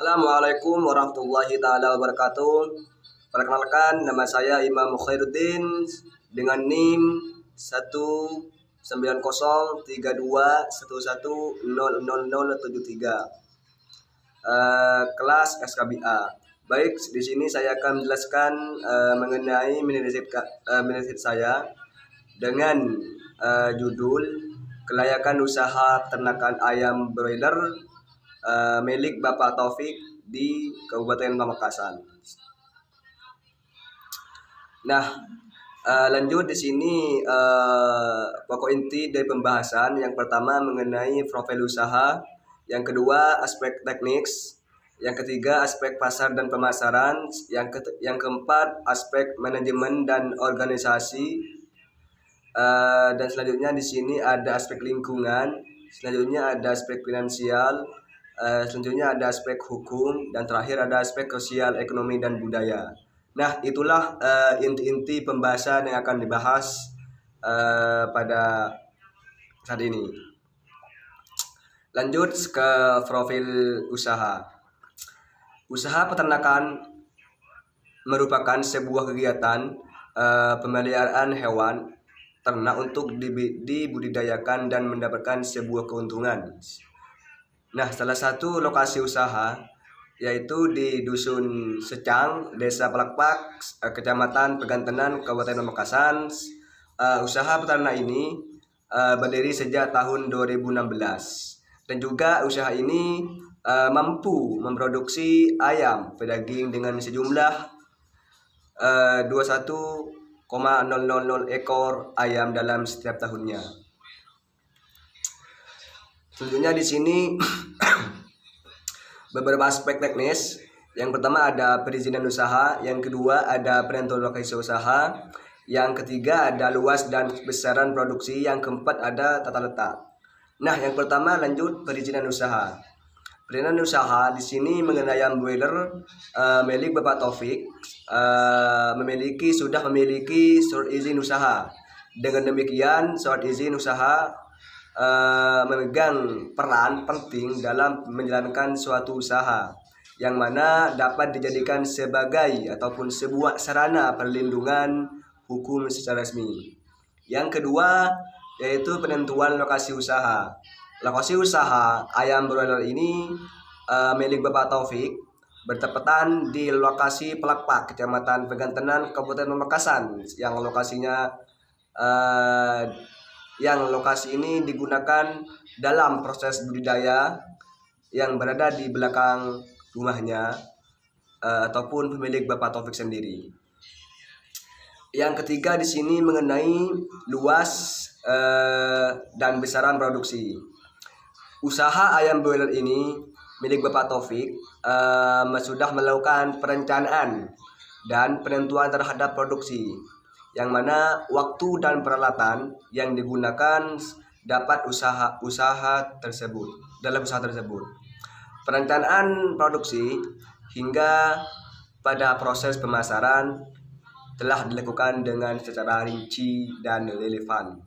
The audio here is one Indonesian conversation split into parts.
Assalamualaikum warahmatullahi taala wabarakatuh. Perkenalkan, nama saya Imam Khairuddin dengan NIM 1903211100073. Kelas SKBA. Baik, di sini saya akan menjelaskan mengenai mini-riset saya dengan judul kelayakan usaha peternakan ayam broiler milik Bapak Taufik di Kabupaten Pamekasan. Nah, lanjut di sini pokok inti dari pembahasan yang pertama mengenai profil usaha, yang kedua aspek teknis, yang ketiga aspek pasar dan pemasaran, yang keempat aspek manajemen dan organisasi, dan selanjutnya di sini ada aspek lingkungan, selanjutnya ada aspek finansial, selanjutnya ada aspek hukum, dan terakhir ada aspek sosial, ekonomi, dan budaya. Nah, itulah inti-inti pembahasan yang akan dibahas pada saat ini. Lanjut ke profil usaha. Usaha peternakan merupakan sebuah kegiatan pemeliharaan hewan ternak untuk dibudidayakan dan mendapatkan sebuah keuntungan. Nah, salah satu lokasi usaha yaitu di Dusun Secang, Desa Pelakpak, Kecamatan Pegantenan, Kabupaten Pamekasan. Usaha peternak ini berdiri sejak tahun 2016 dan juga usaha ini mampu memproduksi ayam pedaging dengan sejumlah 21,000 ekor ayam dalam setiap tahunnya. Selanjutnya di sini beberapa aspek teknis. Yang pertama ada perizinan usaha, yang kedua ada penentuan lokasi usaha, yang ketiga ada luas dan besaran produksi, yang keempat ada tata letak. Nah, yang pertama lanjut perizinan usaha. Perizinan usaha di sini mengenai ayam broiler milik Bapak Taufik sudah memiliki surat izin usaha. Dengan demikian, surat izin usaha memegang peran penting dalam menjalankan suatu usaha yang mana dapat dijadikan sebagai ataupun sebuah sarana perlindungan hukum secara resmi. Yang kedua yaitu penentuan lokasi usaha. Lokasi usaha ayam broiler ini milik Bapak Taufik bertepatan di lokasi Pelakpak, Kecamatan Pegantenan, Kabupaten Pamekasan, yang lokasi ini digunakan dalam proses budidaya yang berada di belakang rumahnya ataupun pemilik Bapak Taufik sendiri. Yang ketiga di sini mengenai luas dan besaran produksi. Usaha ayam broiler ini milik Bapak Taufik sudah melakukan perencanaan dan penentuan terhadap produksi, yang mana waktu dan peralatan yang digunakan dapat dalam usaha tersebut. Perencanaan produksi hingga pada proses pemasaran telah dilakukan dengan secara rinci dan relevan.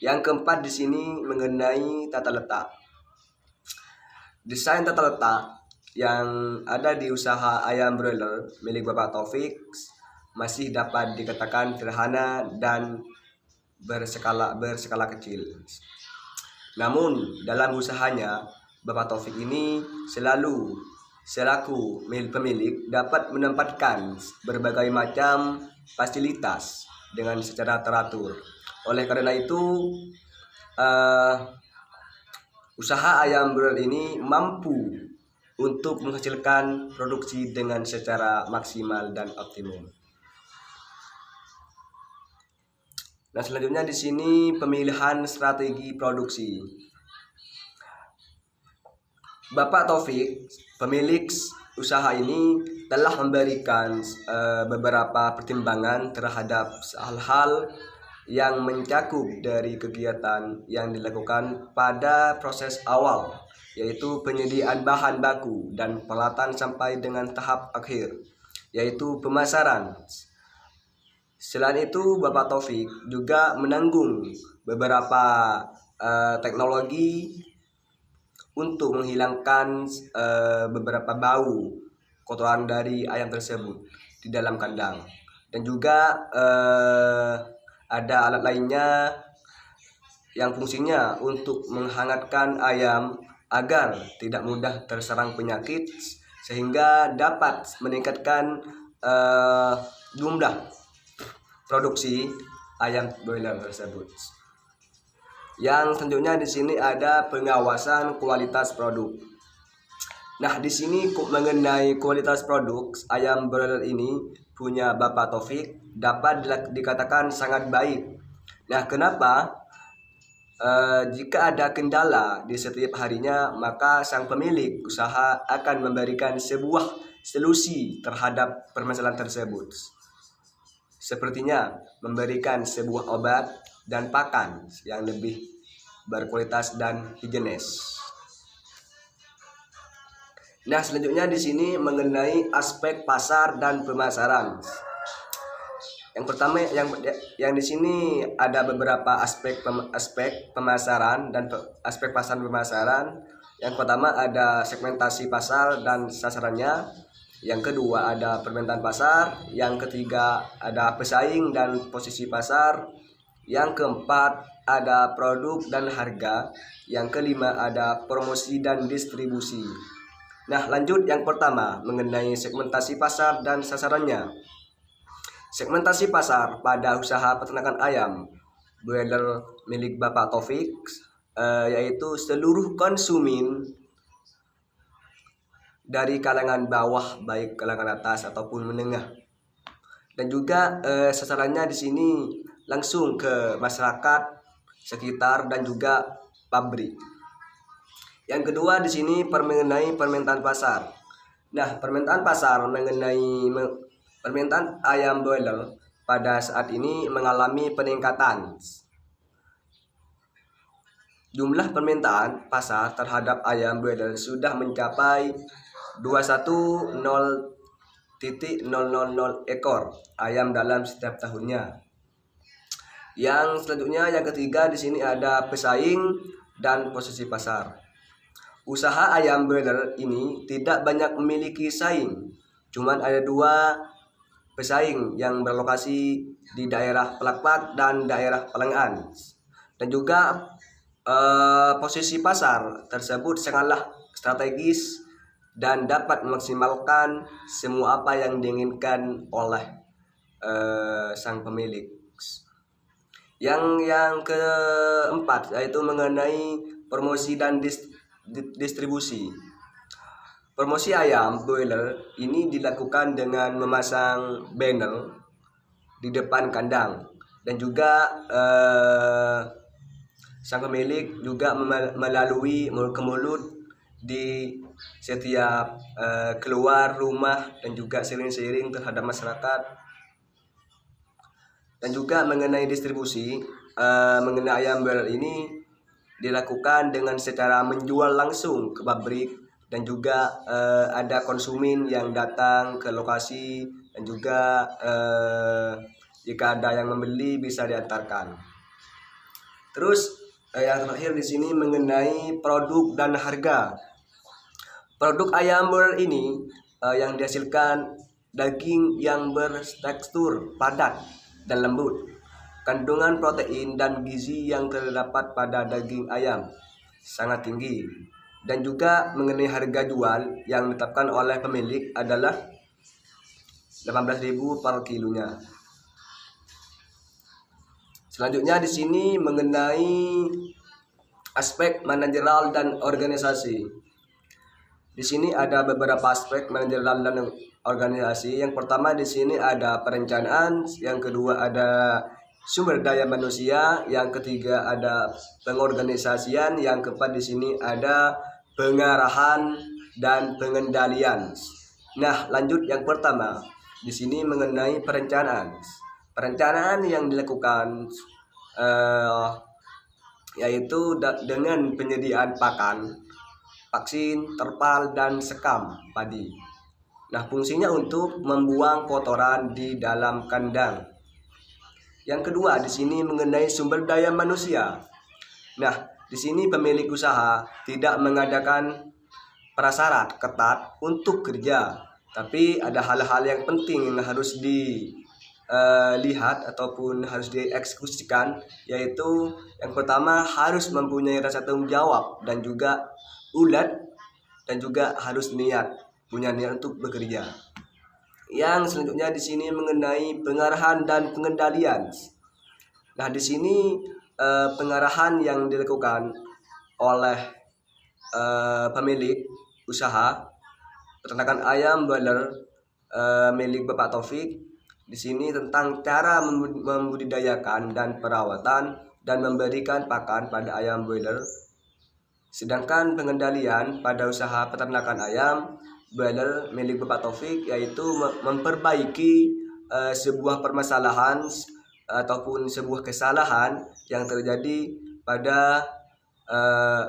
Yang keempat di sini mengenai tata letak. Desain tata letak yang ada di usaha ayam broiler milik Bapak Taufik masih dapat dikatakan sederhana dan berskala kecil. Namun dalam usahanya Bapak Taufik ini selaku pemilik dapat menempatkan berbagai macam fasilitas dengan secara teratur. Oleh karena itu usaha ayam broiler ini mampu untuk menghasilkan produksi dengan secara maksimal dan optimum. Nah, selanjutnya di sini pemilihan strategi produksi. Bapak Taufik, pemilik usaha ini, telah memberikan beberapa pertimbangan terhadap hal-hal yang mencakup dari kegiatan yang dilakukan pada proses awal, yaitu penyediaan bahan baku dan peralatan sampai dengan tahap akhir, yaitu pemasaran. Selain itu, Bapak Taufik juga menanggung beberapa teknologi untuk menghilangkan beberapa bau kotoran dari ayam tersebut di dalam kandang. Dan juga ada alat lainnya yang fungsinya untuk menghangatkan ayam agar tidak mudah terserang penyakit, sehingga dapat meningkatkan jumlah produksi ayam broiler tersebut. Yang selanjutnya di sini ada pengawasan kualitas produk. Nah, di sini mengenai kualitas produk ayam broiler ini punya Bapak Taufik dapat dikatakan sangat baik. Nah, kenapa? Jika ada kendala di setiap harinya, maka sang pemilik usaha akan memberikan sebuah solusi terhadap permasalahan tersebut. Sepertinya memberikan sebuah obat dan pakan yang lebih berkualitas dan higienis. Nah, selanjutnya di sini mengenai aspek pasar dan pemasaran. Yang pertama, yang di sini ada beberapa aspek pemasaran dan aspek pasar pemasaran. Yang pertama ada segmentasi pasar dan sasarannya. Yang kedua ada permintaan pasar. Yang ketiga ada pesaing dan posisi pasar. Yang keempat ada produk dan harga. Yang kelima ada promosi dan distribusi. Nah, lanjut yang pertama mengenai segmentasi pasar dan sasarannya. Segmentasi pasar pada usaha peternakan ayam broiler milik Bapak Taufik yaitu seluruh konsumen dari kalangan bawah, baik kalangan atas ataupun menengah. Dan juga sasarannya di sini langsung ke masyarakat sekitar dan juga pabrik. Yang kedua di sini mengenai permintaan pasar. Nah, permintaan pasar mengenai permintaan ayam broiler pada saat ini mengalami peningkatan. Jumlah permintaan pasar terhadap ayam broiler sudah mencapai 210.000 ekor ayam dalam setiap tahunnya. Yang selanjutnya yang ketiga di sini ada pesaing dan posisi pasar. Usaha ayam broiler ini tidak banyak memiliki saing, cuman ada 2 pesaing yang berlokasi di daerah Pelakpak dan daerah Pelengan. Dan juga posisi pasar tersebut sangatlah strategis dan dapat memaksimalkan semua apa yang diinginkan oleh sang pemilik. Yang keempat yaitu mengenai promosi dan distribusi. Promosi ayam broiler ini dilakukan dengan memasang banner di depan kandang, dan juga sang pemilik juga melalui mulut ke mulut di setiap keluar rumah dan juga seiring-seiring terhadap masyarakat. Dan juga mengenai distribusi, mengenai ayam broiler ini dilakukan dengan secara menjual langsung ke pabrik, dan juga ada konsumen yang datang ke lokasi, dan juga jika ada yang membeli bisa diantarkan. Terus yang terakhir di sini mengenai produk dan harga. Produk ayam broiler ini yang dihasilkan daging yang bertekstur padat dan lembut. Kandungan protein dan gizi yang terdapat pada daging ayam sangat tinggi. Dan juga mengenai harga jual yang ditetapkan oleh pemilik adalah 18.000 per kilonya. Selanjutnya di sini mengenai aspek manajerial dan organisasi. Di sini ada beberapa aspek manajerial dan organisasi. Yang pertama di sini ada perencanaan, yang kedua ada sumber daya manusia, yang ketiga ada pengorganisasian, yang keempat di sini ada pengarahan dan pengendalian. Nah, lanjut yang pertama di sini mengenai perencanaan. Perencanaan yang dilakukan yaitu dengan penyediaan pakan, vaksin, terpal, dan sekam padi. Nah, fungsinya untuk membuang kotoran di dalam kandang. Yang kedua di sini mengenai sumber daya manusia. Nah, Di sini pemilik usaha tidak mengadakan prasyarat ketat untuk kerja, tapi ada hal-hal yang penting yang harus dilihat ataupun harus dieksekusikan, yaitu yang pertama harus mempunyai rasa tanggung jawab dan juga ulet, dan juga harus punya niat untuk bekerja. Yang selanjutnya di sini mengenai pengarahan dan pengendalian. Nah, di sini pengarahan yang dilakukan oleh pemilik usaha peternakan ayam broiler milik Bapak Taufik di sini tentang cara membudidayakan dan perawatan dan memberikan pakan pada ayam broiler. Sedangkan pengendalian pada usaha peternakan ayam broiler milik Bapak Taufik yaitu memperbaiki sebuah permasalahan ataupun sebuah kesalahan yang terjadi pada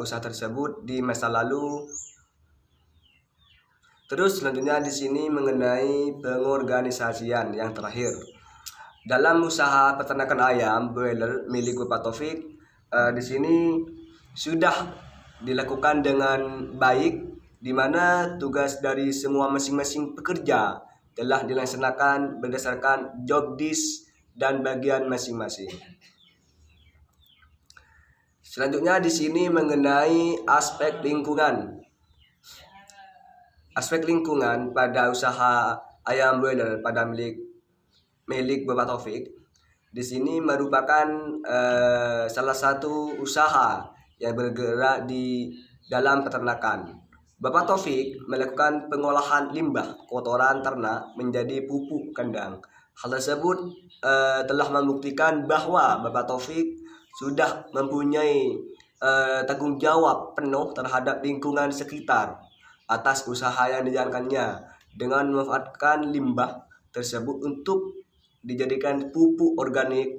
usaha tersebut di masa lalu. Terus selanjutnya di sini mengenai pengorganisasian yang terakhir. Dalam usaha peternakan ayam broiler milik Bapak Taufik di sini sudah dilakukan dengan baik, di mana tugas dari semua masing-masing pekerja telah dilaksanakan berdasarkan job desk dan bagian masing-masing. Selanjutnya di sini mengenai aspek lingkungan. Aspek lingkungan pada usaha ayam broiler pada milik Bapak Taufik di sini merupakan salah satu usaha yang bergerak di dalam peternakan. Bapak Taufik melakukan pengolahan limbah kotoran ternak menjadi pupuk kandang. Hal tersebut telah membuktikan bahwa Bapak Taufik sudah mempunyai tanggung jawab penuh terhadap lingkungan sekitar atas usaha yang dijalankannya dengan memanfaatkan limbah tersebut untuk dijadikan pupuk organik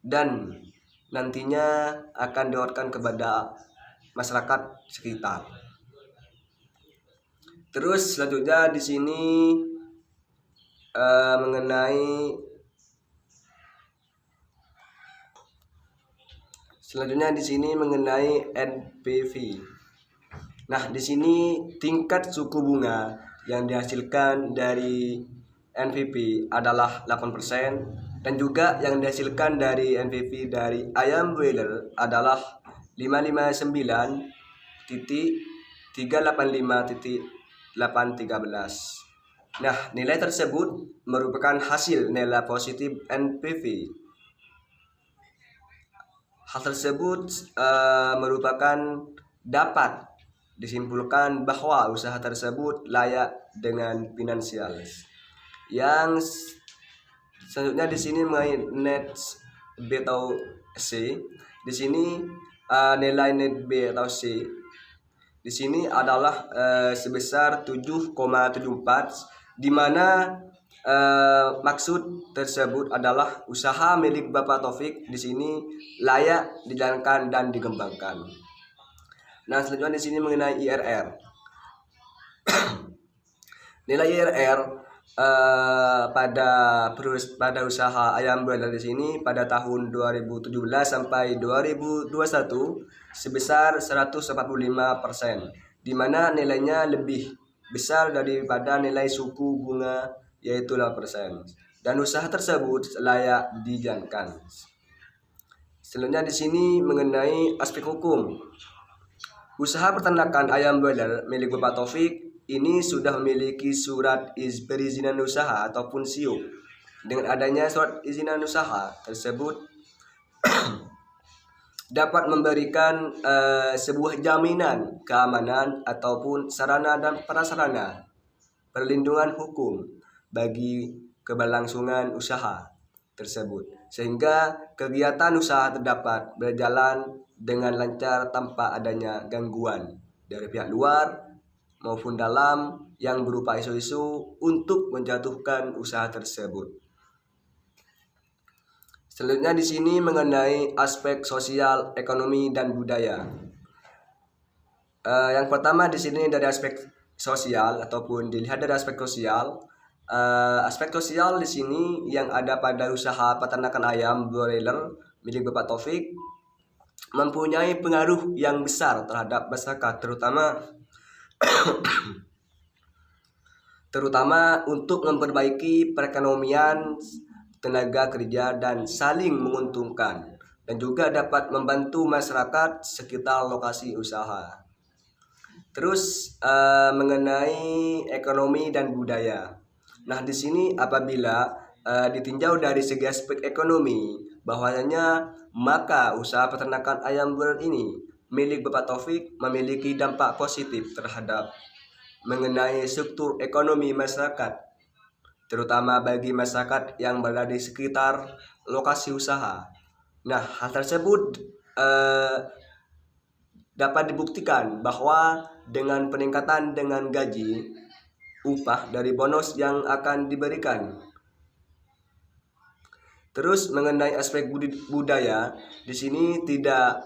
dan nantinya akan ditawarkan kepada masyarakat sekitar. Terus selanjutnya di sini mengenai NPV. Nah, di sini tingkat suku bunga yang dihasilkan dari NPV adalah 8% dan juga yang dihasilkan dari NPV dari ayam broiler adalah 559.385.813. Nah, nilai tersebut merupakan hasil nilai positif NPV. Hal tersebut merupakan dapat disimpulkan bahwa usaha tersebut layak dengan finansial. Yang selanjutnya di sini mengenai net B atau C. Di sini nilai net B atau C di sini adalah sebesar 7,74, di mana maksud tersebut adalah usaha milik Bapak Taufik di sini layak dijalankan dan dikembangkan. Nah, selanjutnya di sini mengenai IRR. Nilai IRR pada usaha ayam broiler di sini pada tahun 2017 sampai 2021 sebesar 145%, di mana nilainya lebih besar daripada nilai suku bunga yaitu 8%, dan usaha tersebut layak dijalankan. Selanjutnya di sini mengenai aspek hukum. Usaha peternakan ayam broiler milik Bapak Taufik ini sudah memiliki surat perizinan usaha ataupun SIO. Dengan adanya surat perizinan usaha tersebut dapat memberikan sebuah jaminan keamanan ataupun sarana dan prasarana perlindungan hukum bagi keberlangsungan usaha tersebut, sehingga kegiatan usaha terdapat berjalan dengan lancar tanpa adanya gangguan dari pihak luar maupun dalam yang berupa isu-isu untuk menjatuhkan usaha tersebut. Selanjutnya di sini mengenai aspek sosial, ekonomi, dan budaya. Yang pertama di sini dari aspek sosial ataupun dilihat dari aspek sosial. Aspek sosial di sini yang ada pada usaha peternakan ayam broiler milik Bapak Taufik mempunyai pengaruh yang besar terhadap masyarakat, terutama untuk memperbaiki perekonomian, tenaga kerja, dan saling menguntungkan, dan juga dapat membantu masyarakat sekitar lokasi usaha. Terus mengenai ekonomi dan budaya. Nah, di sini apabila ditinjau dari segi aspek ekonomi, bahwasanya maka usaha peternakan ayam broiler ini milik Bapak Taufik memiliki dampak positif terhadap mengenai struktur ekonomi masyarakat, terutama bagi masyarakat yang berada di sekitar lokasi usaha. Nah, hal tersebut dapat dibuktikan bahwa dengan peningkatan dengan gaji, upah dari bonus yang akan diberikan. Terus mengenai aspek budaya, di sini tidak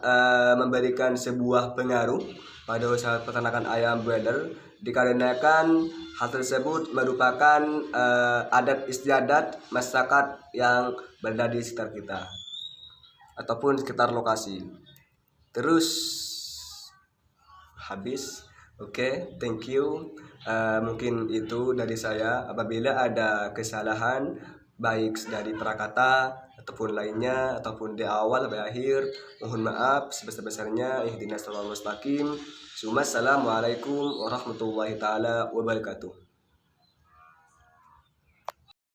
memberikan sebuah pengaruh pada usaha peternakan ayam broiler, dikarenakan hal tersebut merupakan adat istiadat masyarakat yang berada di sekitar kita ataupun sekitar lokasi. Terus habis. Oke, thank you. Mungkin itu dari saya. Apabila ada kesalahan baik dari prakata ataupun lainnya, ataupun di awal atau akhir, mohon maaf sebesar-besarnya. Ihdinas shiratal mustaqim. Assalamualaikum warahmatullahi taala wabarakatuh.